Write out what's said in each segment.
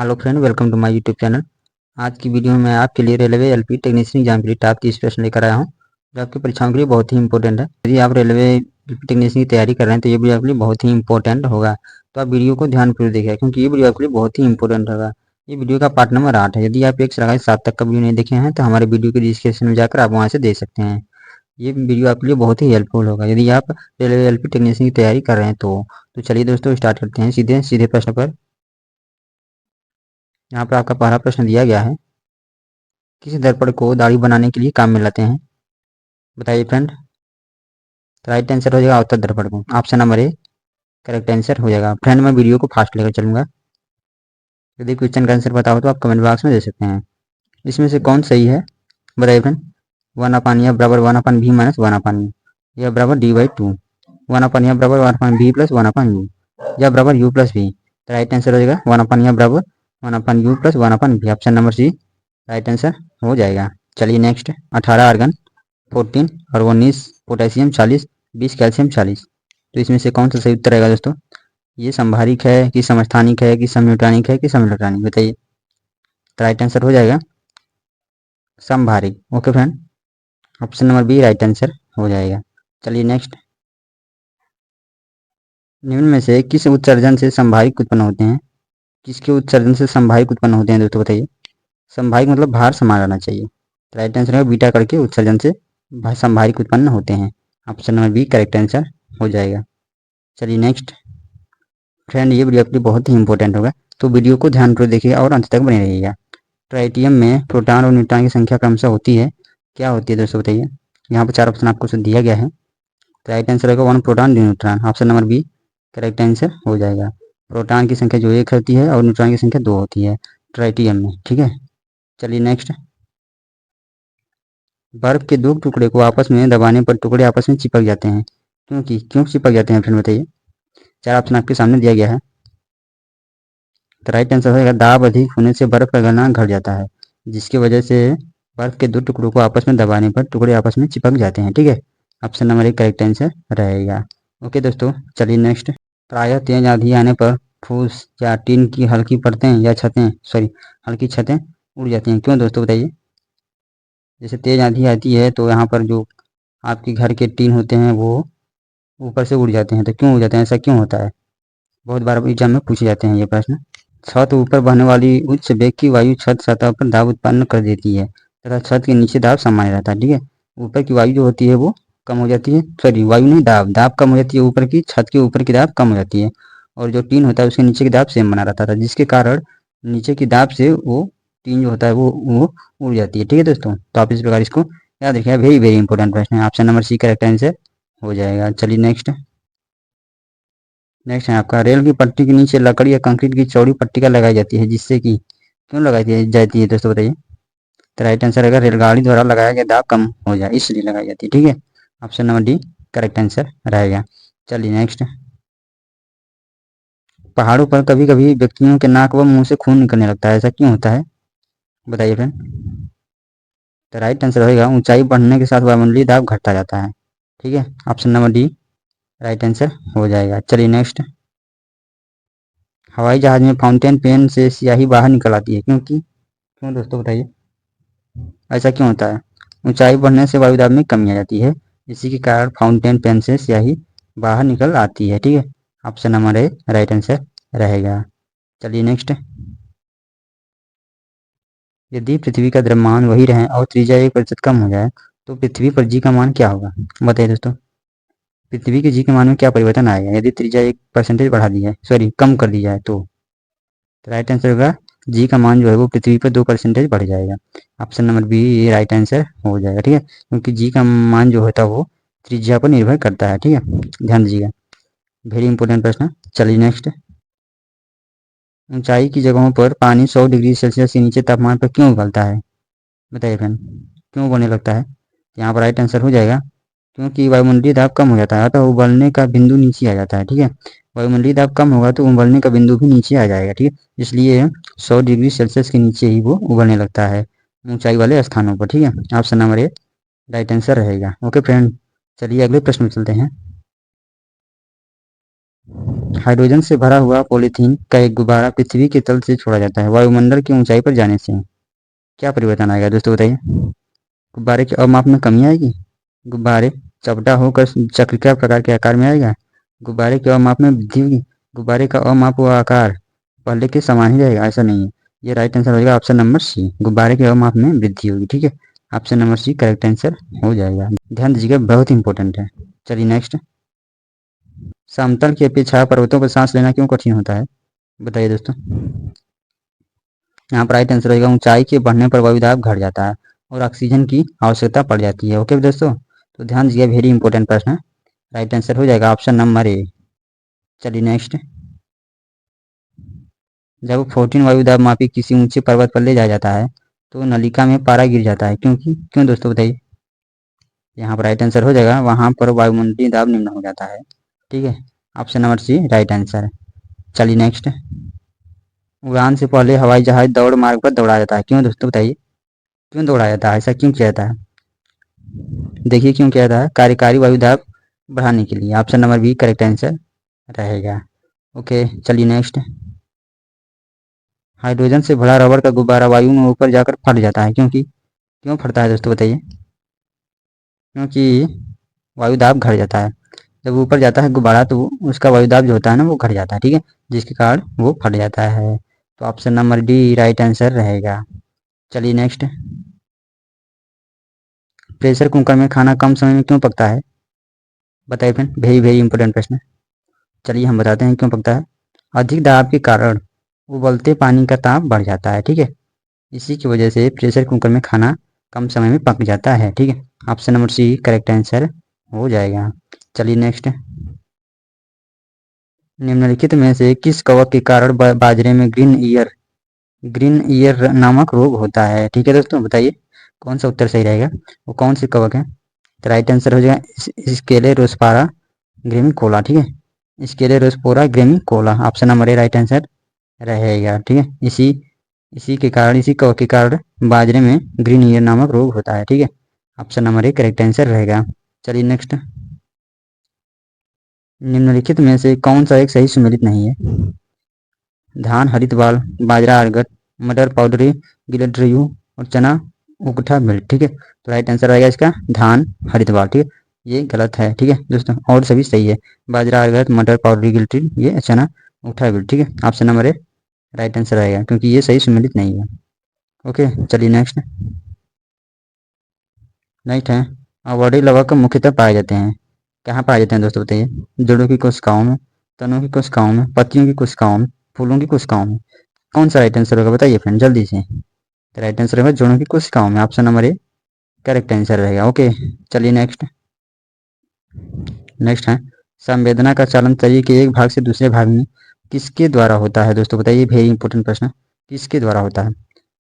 Hello friend, welcome to my YouTube channel. आज की video में मैं आपके लिए रेलवे एलपी टेक्नीशियन एग्जाम के लिए टॉप 30 प्रश्न लेकर आया हूं, जो आपकी परीक्षाओं के लिए बहुत ही इंपॉर्टेंट है। यदि आप रेलवे एलपी टेक्नीशियन की तैयारी कर रहे हैं तो ये वीडियो आपके लिए बहुत ही इंपॉर्टेंट होगा। तो आप वीडियो को ध्यानपूर्वक देखिए, क्योंकि ये वीडियो आपके लिए बहुत ही इंपॉर्टेंट होगा। ये वीडियो का पार्ट नंबर 8 है। यदि आप 1 से लगाकर 7 तक का वीडियो नहीं देखे हैं तो हमारे वीडियो के डिस्क्रिप्शन में जाकर आप वहाँ से देख सकते हैं। ये वीडियो आपके लिए बहुत ही हेल्पफुल होगा यदि आप रेलवे एलपी टेक्नीशियन की तैयारी कर रहे हैं तो चलिए दोस्तों, स्टार्ट करते हैं सीधे सीधे प्रश्न पर। यहाँ पर आपका पहला प्रश्न दिया गया है, किसी दर्पण को दाढ़ी बनाने के लिए काम में लाते हैं? बताइए फ्रेंड। तो राइट आंसर हो जाएगा उत्तर दर्पण को। Option number A correct answer हो जाएगा। फ्रेंड, मैं वीडियो को फास्ट लेकर चलूंगा। यदि क्वेश्चन का आंसर पता हो तो आप कमेंट बॉक्स में दे सकते हैं। इसमें से कौन सही है? बताइए फ्रेंड। 1 या बराबर 1/v माइनस 1/u, या बराबर d/2, 1 या बराबर 1/v प्लस 1/u, या बराबर u प्लस v। तो राइट आंसर हो जाएगा 1 या बराबर 1/u plus 1/v। Option number C right answer हो जाएगा। चलिए नेक्स्ट। 18 आर्गन, 14 और 19 पोटेशियम, 40 20 कैल्शियम, 40। तो इसमें से कौन सा सही उत्तर रहेगा दोस्तों? ये संभारिक है कि समस्थानिक है कि समन्यूट्रॉनिक है कि समइलेक्ट्रॉनिक? बताइए। तो राइट आंसर हो जाएगा संभारिक। Okay friend, option number B right answer हो जाएगा। चलिए नेक्स्ट। निम्न में से किस उत्सर्जन से संभारिक उत्पन्न होते हैं? किसके उत्सर्जन से संभारिक उत्पन्न होते हैं दोस्तों? बताइए। संभारिक मतलब भार समान रहना चाहिए। तो राइट आंसर है बीटा कण के उत्सर्जन से संभारिक उत्पन्न होते हैं। Option number B correct answer हो जाएगा। चलिए नेक्स्ट। फ्रेंड, ये वीडियो आपके लिए बहुत ही इंपॉर्टेंट होगा, तो वीडियो को ध्यानपूर्वक देखिएगा और अंत तक बने रहिएगा। ट्राइटियम में प्रोटॉन और न्यूट्रॉन की संख्या क्रमशः होती है, क्या होती है दोस्तों? बताइए। यहाँ पर 4 ऑप्शन आपको दिया गया है। राइट आंसर होगा 1 proton 2 neutron. Option number B correct answer हो जाएगा। प्रोटॉन की संख्या जो 1 होती है और न्यूट्रॉन की संख्या 2 होती है ट्राइटियम में। ठीक है, चलिए नेक्स्ट। बर्फ के 2 टुकड़े को आपस में दबाने पर टुकड़े आपस में चिपक जाते हैं, क्यों चिपक जाते हैं फ्रेंड? बताइए। 4 ऑप्शन आपके सामने दिया गया है। तो राइट आंसर होगा दाब अधिक होने से बर्फ का गलनांक घट जाता है, जिसकी वजह से बर्फ के 2 टुकड़ों को आपस में दबाने पर टुकड़े आपस में चिपक जाते हैं। ठीक है, ऑप्शन नंबर 1 करेक्ट आंसर रहेगा। ओके दोस्तों, चलिए नेक्स्ट। प्रायः तेज आंधी आने पर फूस या टीन की हल्की परतें या हल्की छतें उड़ जाती हैं, क्यों दोस्तों? बताइए। जैसे तेज आंधी आती है तो यहाँ पर जो आपके घर के टीन होते हैं वो ऊपर से उड़ जाते हैं, तो क्यों उड़ जाते हैं? ऐसा क्यों होता है? बहुत बार एग्जाम में पूछे जाते हैं ये प्रश्न। छत ऊपर बहने वाली उच्च वेग की वायु छत सतह पर दाब उत्पन्न कर देती है तथा छत के नीचे दाब सामान्य रहता है। ठीक है, ऊपर की वायु जो होती है वो कम हो जाती है, वायु नहीं, दाब कम हो जाती है ऊपर की, छत के ऊपर की दाब कम हो जाती है, और जो टीन होता है उसके नीचे की दाब सेम बना रहता था, जिसके कारण नीचे की दाब से वो टीन जो होता है वो उड़ जाती है। ठीक है दोस्तों, तो आप इस प्रकार इसको याद रखिएगा। वेरी वेरी इंपॉर्टेंट प्रश्न है। Option number C correct answer हो जाएगा। चलिए नेक्स्ट। नेक्स्ट है आपका, रेल की पट्टी के नीचे लकड़ी या कंक्रीट की चौड़ी पट्टिका लगाई जाती है, जिससे कि क्यों लगाई जाती है दोस्तों? बताइए। तो राइट आंसर अगर रेलगाड़ी द्वारा लगाया गया दाब कम हो जाए इसलिए लगाई जाती है। ठीक है, option number D correct answer रहेगा। चलिए नेक्स्ट। पहाड़ों पर कभी कभी व्यक्तियों के नाक व मुंह से खून निकलने लगता है, ऐसा क्यों होता है? बताइए फ्रेंड। तो राइट आंसर होगा ऊंचाई बढ़ने के साथ वायुमंडलीय दाब घटता जाता है। ठीक है, option number D right answer हो जाएगा। चलिए नेक्स्ट। हवाई जहाज में फाउंटेन पेन से स्याही बाहर निकल आती है, क्यों दोस्तों? बताइए। ऐसा क्यों होता है? ऊंचाई बढ़ने से वायु दाब में कमी आ जाती है, इसी के कारण फाउंटेन पेन से स्याही बाहर निकल आती है। ठीक है, option number A right answer रहेगा। चलिए नेक्स्ट। यदि पृथ्वी का द्रव्यमान वही रहे और त्रिज्या 1% कम हो जाए तो पृथ्वी पर जी का मान क्या होगा? बताइए दोस्तों। पृथ्वी के जी के मान में क्या परिवर्तन आएगा यदि त्रिज्या 1% बढ़ा दी जाए, कम कर दी जाए तो? राइट आंसर होगा जी का मान जो है वो पृथ्वी पर 2% बढ़ जाएगा। ऑप्शन नंबर बी ये राइट आंसर हो जाएगा। ठीक है, क्योंकि जी का मान जो होता है वो त्रिज्या पर निर्भर करता है। ठीक है, ध्यान दीजिएगा, वेरी इंपॉर्टेंट प्रश्न। चलिए नेक्स्ट। ऊंचाई की जगहों पर पानी 100 डिग्री सेल्सियस के नीचे तापमान पर क्यों उबलता है? बताइए फ्रेंड, क्यों उबलने लगता है? यहाँ पर राइट आंसर हो जाएगा क्योंकि वायुमंडलीय दाब कम हो जाता है, अतः उबलने का बिंदु नीचे आ जाता है। ठीक है, वायुमंडलीय दाब कम होगा तो उबलने का बिंदु भी नीचे आ जाएगा। ठीक है, इसलिए 100 डिग्री सेल्सियस के नीचे ही वो उबलने लगता है ऊंचाई वाले स्थानों पर। ठीक है, option number A right answer रहेगा। ओके फ्रेंड, चलिए अगले प्रश्न में चलते हैं। हाइड्रोजन से भरा हुआ पॉलीथीन का एक गुब्बारा पृथ्वी के तल से छोड़ा जाता है, वायुमंडल की ऊंचाई पर जाने से क्या परिवर्तन आएगा दोस्तों बताइए। गुब्बारे के अवमाप में कमी आएगी, गुब्बारे चपटा होकर चक्रिका प्रकार के आकार में आएगा, गुब्बारे के अवमाप में वृद्धि होगी, गुब्बारे का अवमाप व आकार पहले के समान ही रहेगा, ऐसा नहीं है। ये राइट आंसर हो जाएगा ऑप्शन नंबर सी, गुब्बारे के अवमाप में वृद्धि होगी। ठीक है, option number C correct answer हो जाएगा। ध्यान दीजिएगा, बहुत इंपॉर्टेंट है। चलिए नेक्स्ट, समतल की अपेक्षा पर्वतों पर सांस लेना क्यों कठिन होता है, बताइए दोस्तों। यहाँ पर राइट आंसर रहेगा ऊंचाई के बढ़ने पर वायुदाब घट जाता है और ऑक्सीजन की आवश्यकता पड़ जाती है। ओके दोस्तों, तो ध्यान दीजिए, वेरी इंपॉर्टेंट प्रश्न है। राइट आंसर हो जाएगा ऑप्शन नंबर ए। चलिए नेक्स्ट, जब 14 वायुदाब मापी किसी ऊंचे पर्वत पर ले जाया जाता है तो नलिका में पारा गिर जाता है, क्योंकि क्यों दोस्तों बताइए। यहाँ पर राइट आंसर हो जाएगा, वहां पर वायुमंडलीय दाब निम्न हो जाता है। ठीक है, option number C right answer. चलिए नेक्स्ट, उड़ान से पहले हवाई जहाज दौड़ मार्ग पर दौड़ाया जाता है, क्यों दोस्तों बताइए, क्यों दौड़ाया जाता है, ऐसा क्यों किया जाता है। देखिए क्यों किया जाता है, कार्यकारी वायुदाब बढ़ाने के लिए। Option number B correct answer रहेगा। ओके चलिए नेक्स्ट, हाइड्रोजन से भरा रबर का गुब्बारा वायु में ऊपर जाकर फट जाता है, क्योंकि क्यों फटता है दोस्तों बताइए। क्योंकि वायुदाब घट जाता है, जब ऊपर जाता है गुब्बारा तो उसका वायुदाब जो होता है ना वो घट जाता है। ठीक है, जिसके कारण वो फट जाता है। तो option number D right answer रहेगा। चलिए नेक्स्ट, प्रेशर कुकर में खाना कम समय में क्यों पकता है, बताइए फ्रेंड, वेरी वेरी इंपॉर्टेंट प्रश्न। चलिए हम बताते हैं क्यों पकता है। अधिक दबाव के कारण उबलते पानी का ताप बढ़ जाता है। ठीक है, इसी की वजह से प्रेशर कुकर में खाना कम समय में पक जाता है। ठीक है, option number C correct answer हो जाएगा। चलिए नेक्स्ट, निम्नलिखित में से किस कवक के कारण बाजरे में ग्रीन ईयर नामक रोग होता है। ठीक है दोस्तों, बताइए कौन सा उत्तर सही रहेगा, वो कौन से कवक है। तो राइट आंसर हो जाएगा स्केलेरोस्पारा ग्रेमिकोला। ठीक है, sclerospora graminicola, option number A right answer रहेगा। ठीक है, इसी कवक के कारण बाजरे में ग्रीन ईयर नामक रोग होता है। ठीक है, option number A correct answer रहेगा। चलिए नेक्स्ट, निम्नलिखित में से कौन सा एक सही सुमेलित नहीं है। धान हरित बाल, बाजरा अर्गट, मटर पाउडरी गिलड्रियू और चना उकठा मिल्क। ठीक है, तो राइट आंसर आएगा इसका धान हरित बाल। ठीक है, ये गलत है। ठीक है दोस्तों, और सभी सही है, बाजरा अर्गट मटर पाउडरी गिलट्री ये चना उकठा मिल्क। ठीक है, option number A right answer आएगा, क्योंकि ये सही सुमेलित नहीं है। ओके चलिए नेक्स्ट, नेक्स्ट है अवॉर्डी लवक मुख्यतः पाए जाते हैं, कहाँ पाए जाते हैं दोस्तों बताइए। जड़ों की कोशिकाओं में, तनों की कोशिकाओं में, पत्तियों की कोशिकाओं में, फूलों की कोशिकाओं में, कौन सा राइट आंसर होगा बताइए फ्रेंड जल्दी से। तो राइट आंसर होगा जड़ों की कोशिकाओं में, option number A correct answer रहेगा। ओके चलिए नेक्स्ट, नेक्स्ट है संवेदना का चालन शरीर के एक भाग से दूसरे भाग में किसके द्वारा होता है दोस्तों बताइए, वेरी इंपॉर्टेंट प्रश्न, किसके द्वारा होता है।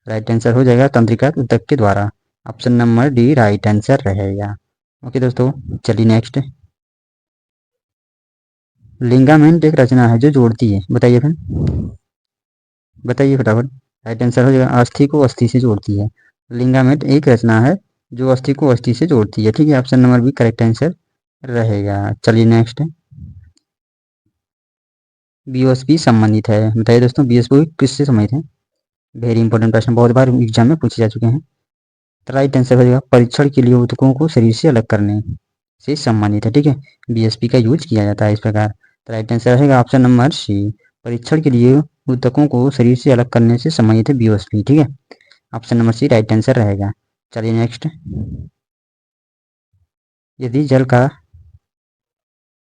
राइट आंसर हो जाएगा तंत्रिका ऊतक के द्वारा, option number D right answer रहेगा। ओके दोस्तों चलिए नेक्स्ट, लिंगामेंट एक रचना है जो जोड़ती है, बताइए फिर, बताइए फटाफट। राइट आंसर हो जाएगा अस्थि को अस्थि से जोड़ती है। लिंगामेंट एक रचना है जो अस्थि को अस्थि से जोड़ती है। ठीक है, option number B correct answer रहेगा। चलिए नेक्स्ट, बीओएसपी संबंधित है, बताइए दोस्तों बीओएसपी किससे संबंधित है। वेरी इंपॉर्टेंट प्रश्न, बहुत बार एग्जाम में पूछे जा चुके हैं। तो राइट आंसर हो जाएगा परीक्षण के लिए ऊतकों को शरीर से अलग करने से संबंधित है। ठीक है, बीएसपी का यूज किया जाता है इस प्रकार। तो राइट आंसर रहेगा ऑप्शन नंबर सी, परीक्षण के लिए ऊतकों को शरीर से अलग करने से संबंधित है बीओएसपी। ठीक है, option number C right answer रहेगा। चलिए नेक्स्ट,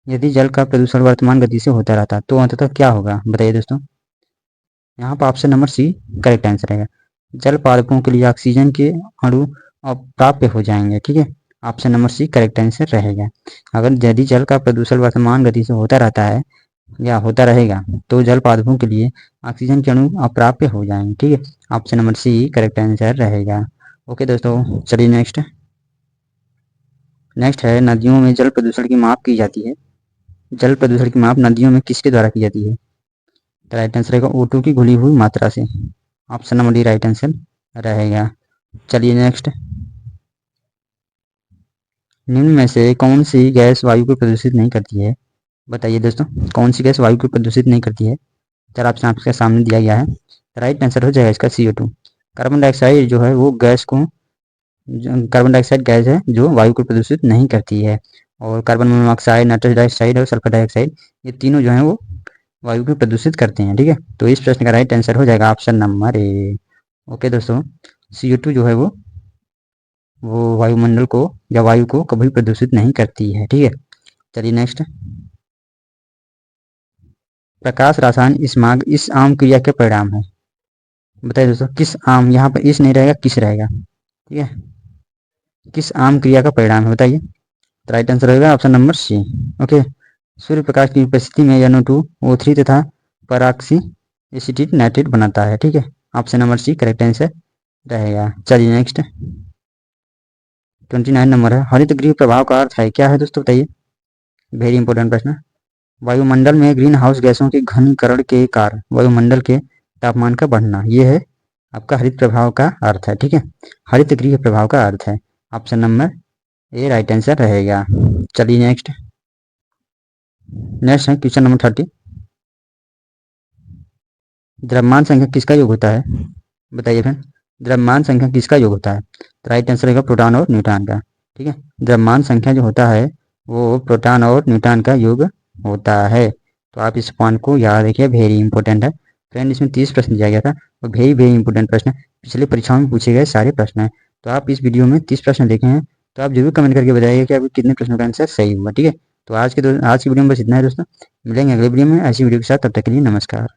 यदि जल का प्रदूषण वर्तमान गति से होता रहता तो अंततः क्या होगा, बताइए दोस्तों। यहाँ पर option number C correct answer रहेगा, जल पादपों के लिए ऑक्सीजन के अणु अप्राप्य हो जाएंगे। ठीक है, option number C correct answer रहेगा। अगर यदि जल का प्रदूषण वर्तमान गति से होता रहता है या होता रहेगा तो जल पादपों के लिए ऑक्सीजन के अणु अप्राप्य हो जाएंगे। ठीक है, option number C correct answer रहेगा। ओके दोस्तों चलिए नेक्स्ट, नेक्स्ट है नदियों में जल प्रदूषण की माप की जाती है, जल प्रदूषण की माप नदियों में किसके द्वारा की जाती है। तो राइट आंसर रहेगा O2 की घुली हुई मात्रा से, option number D right answer रहेगा। चलिए नेक्स्ट, निम्न में से कौन सी गैस वायु को प्रदूषित नहीं करती है, बताइए दोस्तों, कौन सी गैस वायु को प्रदूषित नहीं करती है? चार ऑप्शन आपके सामने दिया गया है। राइट आंसर हो जाएगा इसका CO2। कार्बन डाइऑक्साइड जो है वो गैस को कार्बन डाइऑक्साइड गैस है जो वायु को प्रदूषित नहीं करती है। और कार्बन मोनोऑक्साइड, नाइट्रस डाइऑक्साइड और सल्फर डाइऑक्साइड, ये तीनों जो है वो वायु को प्रदूषित करते हैं। ठीक है, तो इस प्रश्न का राइट आंसर हो जाएगा ऑप्शन नंबर ए। ओके दोस्तों, CO2 जो है वो वायुमंडल को या वायु को कभी प्रदूषित नहीं करती है। ठीक है, चलिए नेक्स्ट। प्रकाश रसायन इस्माग इस आम क्रिया के परिणाम है। बताइए दोस्तों, किस आम, यहाँ पर इस नहीं रहेगा, किस रहेगा। ठीक है, किस आम क्रिया का परिणाम है बताइए। तो राइट आंसर होगा ऑप्शन नंबर सी। ओके, सूर्य प्रकाश की उपस्थिति में NO2O3 तथा पराक्सी एसिटेट नाइट्रेट बनाता है। ठीक है, option number C correct answer रहेगा। चलिए नेक्स्ट 29 नंबर है, हरित गृह प्रभाव का अर्थ है क्या है दोस्तों बताइए। वेरी इंपॉर्टेंट प्रश्न। वायुमंडल में ग्रीन हाउस गैसों के घनीकरण के कारण वायुमंडल के तापमान का बढ़ना, यह है आपका हरित प्रभाव का अर्थ है। ठीक है, हरित गृह प्रभाव का अर्थ है, option number A right answer रहेगा। चलिए नेक्स्ट है क्वेश्चन नंबर 30। द्रव्यमान संख्या किसका योग होता है? बताइए फ्रेंड, द्रव्यमान संख्या किसका योग होता है? तो राइट आंसर रहेगा प्रोटॉन और न्यूट्रॉन का। ठीक है, द्रव्यमान संख्या जो होता है वो प्रोटॉन और न्यूट्रॉन का योग होता है। तो आप इस पॉइंट को याद रखिए, वेरी इंपॉर्टेंट है फ्रेंड। इसमें 30 प्रश्न दिया गया था और वेरी वेरी इंपॉर्टेंट प्रश्न, पिछले परीक्षाओं में पूछे गए सारे प्रश्न हैं। तो आप इस वीडियो में 30 प्रश्न देखे हैं, तो आप जरूर कमेंट करके बताइएगा कि आपके कितने प्रश्नों का आंसर सही हुआ। ठीक है, तो आज की वीडियो में बस इतना है दोस्तों, मिलेंगे अगले वीडियो में ऐसी वीडियो के साथ, तब तक के लिए नमस्कार।